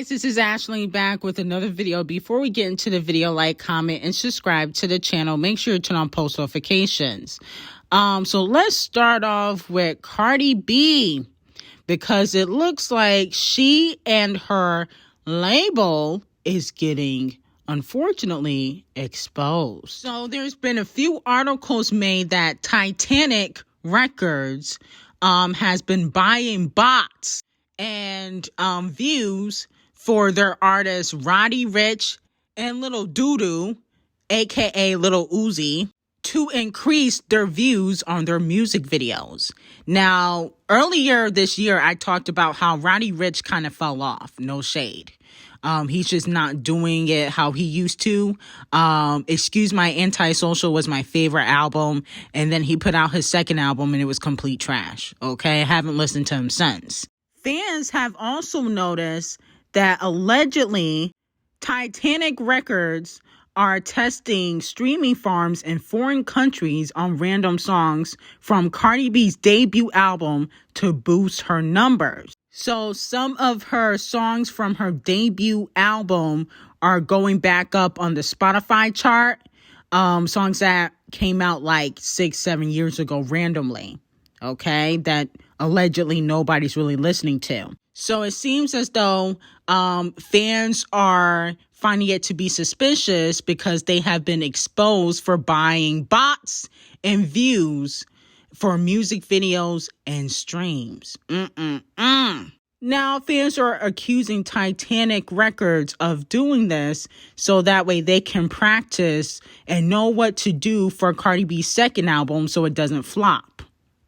guys, this is Ashley back with another video. Before we get into the video, like, comment, and subscribe to the channel. Make sure you turn on post notifications. So let's start off with Cardi B, because it looks like she and her label is getting, unfortunately, exposed. So there's been a few articles made that Titanic Records has been buying bots and views for their artists Roddy Ricch and Lil Doodoo, aka Lil Uzi, to increase their views on their music videos. Now, earlier this year, I talked about how Roddy Ricch kind of fell off. No shade. He's just not doing it how he used to. Excuse My Antisocial was my favorite album. And then he put out his second album and it was complete trash. Okay. I haven't listened to him since. Fans have also noticed that allegedly Titanic Records are testing streaming farms in foreign countries on random songs from Cardi B's debut album to boost her numbers. So some of her songs from her debut album are going back up on the Spotify chart. Songs that came out like 6-7 years ago randomly. Okay, that allegedly nobody's really listening to. So it seems as though fans are finding it to be suspicious because they have been exposed for buying bots and views for music videos and streams. Now, fans are accusing Titanic Records of doing this so that way they can practice and know what to do for Cardi B's second album so it doesn't flop.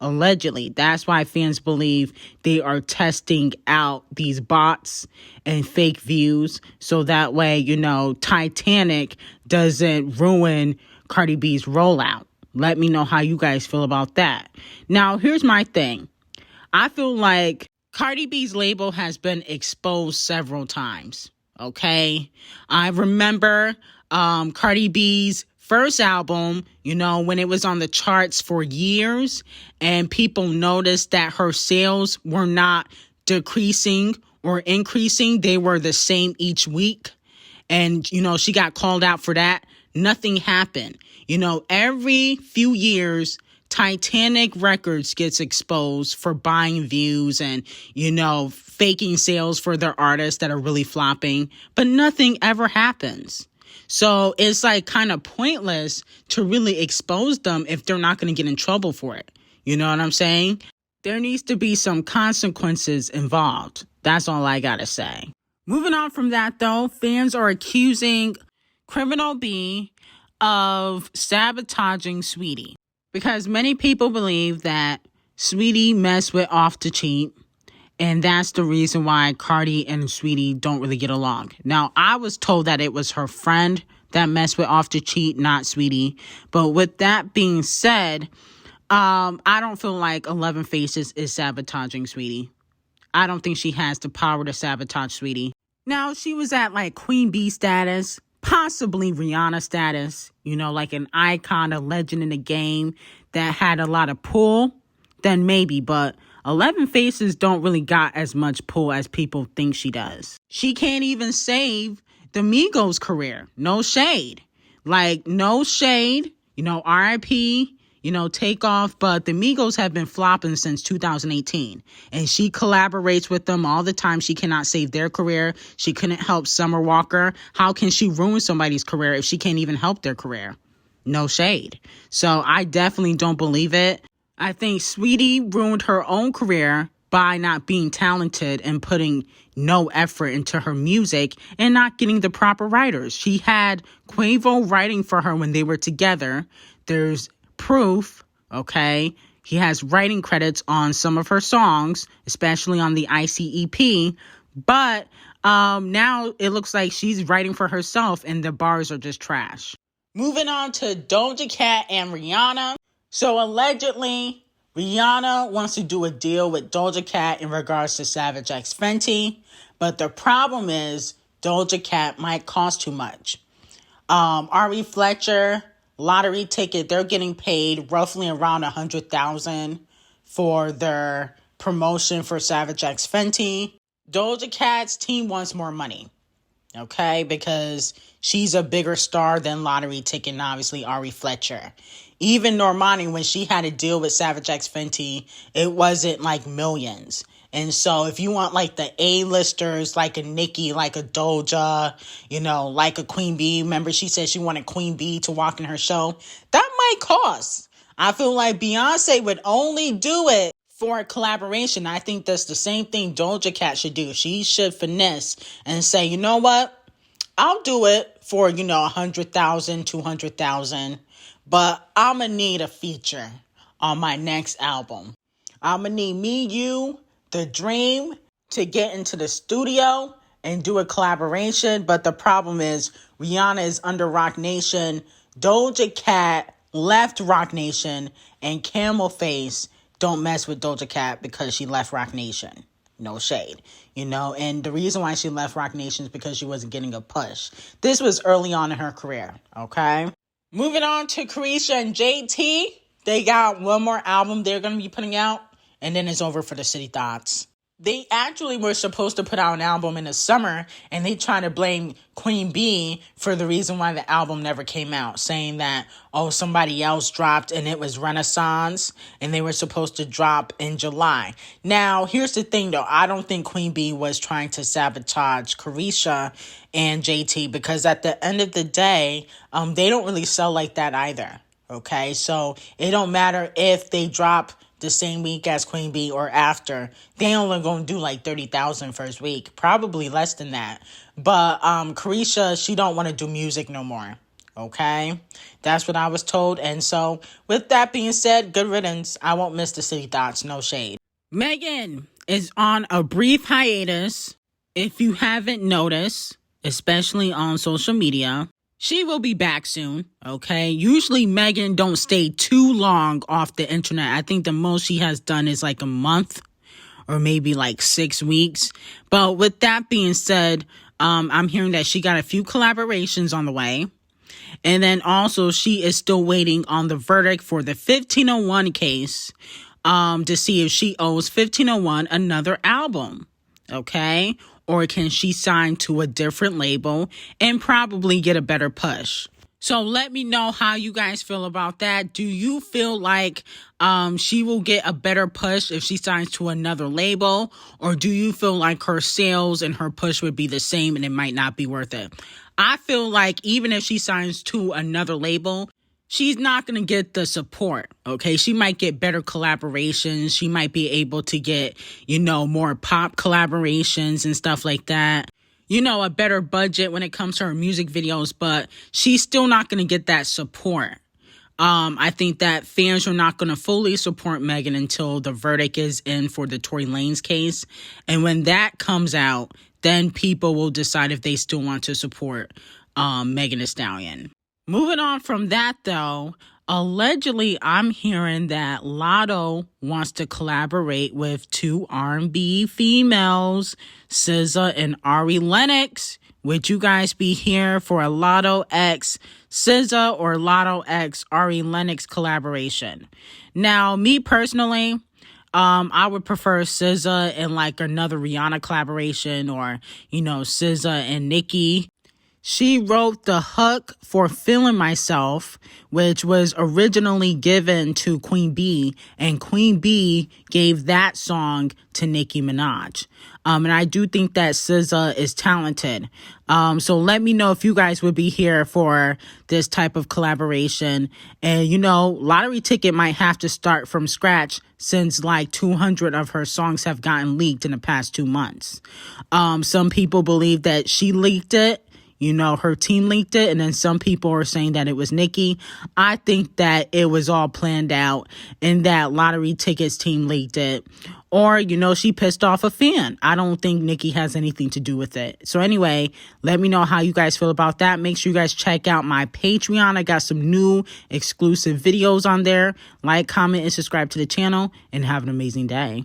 Allegedly, that's why fans believe they are testing out these bots and fake views so that way, you know, Titanic doesn't ruin Cardi B's rollout. Let me know how you guys feel about that. Now, here's my thing. I feel like Cardi B's label has been exposed several times, okay? I remember Cardi B's first album, you know, when it was on the charts for years and people noticed that her sales were not decreasing or increasing. They were the same each week. And, you know, she got called out for that. Nothing happened. You know, every few years, Titanic Records gets exposed for buying views and, you know, faking sales for their artists that are really flopping, but nothing ever happens. So it's like kind of pointless to really expose them if they're not going to get in trouble for it. You know what I'm saying? There needs to be some consequences involved. That's all I got to say. Moving on from that, though, fans are accusing Criminal B of sabotaging Saweetie because many people believe that Saweetie messed with Off to Cheat. And that's the reason why Cardi and Saweetie don't really get along. Now, I was told that it was her friend that messed with Off to Cheat, not Saweetie. But with that being said, I don't feel like 11 Faces is sabotaging Saweetie. I don't think she has the power to sabotage Saweetie. Now, she was at like Queen Bee status, possibly Rihanna status, you know, like an icon, a legend in the game that had a lot of pull, then maybe, but 11 Faces don't really got as much pull as people think she does. She can't even save the Migos career. No shade. Like, no shade. You know, RIP, you know, take off. But the Migos have been flopping since 2018. And she collaborates with them all the time. She cannot save their career. She couldn't help Summer Walker. How can she ruin somebody's career if she can't even help their career? No shade. So I definitely don't believe it. I think Saweetie ruined her own career by not being talented and putting no effort into her music and not getting the proper writers. She had Quavo writing for her when they were together. There's proof, okay? He has writing credits on some of her songs, especially on the ICEP. But now it looks like she's writing for herself and the bars are just trash. Moving on to Doja Cat and Rihanna. So allegedly, Rihanna wants to do a deal with Doja Cat in regards to Savage X Fenty. But the problem is Doja Cat might cost too much. Ari Fletcher, lottery ticket, they're getting paid roughly around $100,000 for their promotion for Savage X Fenty. Doja Cat's team wants more money, okay? Because she's a bigger star than Lottery Ticket and obviously Ari Fletcher. Even Normani, when she had a deal with Savage X Fenty, it wasn't like millions. And so if you want like the A-listers, like a Nicki, like a Doja, you know, like a Queen B. Remember she said she wanted Queen B to walk in her show? That might cost. I feel like Beyonce would only do it for a collaboration. I think that's the same thing Doja Cat should do. She should finesse and say, you know what? I'll do it for, 100,000, 200,000, but I'm going to need a feature on my next album. I'm going to need me, you, The Dream to get into the studio and do a collaboration. But the problem is Rihanna is under Roc Nation. Doja Cat left Roc Nation, and Camel Face don't mess with Doja Cat because she left Roc Nation. No shade, and the reason why she left Roc Nation is because she wasn't getting a push. This was early on in her career, okay? Moving on to Carisha and JT. They got one more album they're going to be putting out, and then it's over for the City Thoughts. They actually were supposed to put out an album in the summer, and they try to blame Queen B for the reason why the album never came out, saying that, somebody else dropped and it was Renaissance, and they were supposed to drop in July. Now, here's the thing, though. I don't think Queen B was trying to sabotage Carisha and JT, because at the end of the day, they don't really sell like that either, okay? So it don't matter if they drop the same week as Queen B or after. They only gonna do like 30,000 first week, probably less than that. But Carisha, she don't want to do music no more, okay? That's what I was told. And so with that being said, good riddance. I won't miss the City Thoughts, no shade. Megan is on a brief hiatus. If you haven't noticed, especially on social media, she will be back soon, okay? Usually Megan don't stay too long off the internet. I think the most she has done is like a month or maybe like 6 weeks. But with that being said, I'm hearing that she got a few collaborations on the way. And then also she is still waiting on the verdict for the 1501 case to see if she owes 1501 another album, okay? Or can she sign to a different label and probably get a better push? So let me know how you guys feel about that. Do you feel like she will get a better push if she signs to another label? Or do you feel like her sales and her push would be the same and it might not be worth it? I feel like even if she signs to another label, she's not going to get the support, okay? She might get better collaborations. She might be able to get, more pop collaborations and stuff like that. A better budget when it comes to her music videos, but she's still not going to get that support. I think that fans are not going to fully support Megan until the verdict is in for the Tory Lanez case. And when that comes out, then people will decide if they still want to support Megan Thee Stallion. Moving on from that, though, allegedly, I'm hearing that Latto wants to collaborate with two R&B females, SZA and Ari Lennox. Would you guys be here for a Latto X SZA or Latto X Ari Lennox collaboration? Now, me personally, I would prefer SZA and like another Rihanna collaboration, or, SZA and Nicki. She wrote the hook for Feeling Myself, which was originally given to Queen B, and Queen B gave that song to Nicki Minaj. And I do think that SZA is talented. So let me know if you guys would be here for this type of collaboration. And, Lottery Ticket might have to start from scratch since like 200 of her songs have gotten leaked in the past 2 months. Some people believe that she leaked it. Her team leaked it, and then some people are saying that it was Nicki. I think that it was all planned out and that Lottery Ticket's team leaked it. Or, she pissed off a fan. I don't think Nicki has anything to do with it. So anyway, let me know how you guys feel about that. Make sure you guys check out my Patreon. I got some new exclusive videos on there. Like, comment, and subscribe to the channel, and have an amazing day.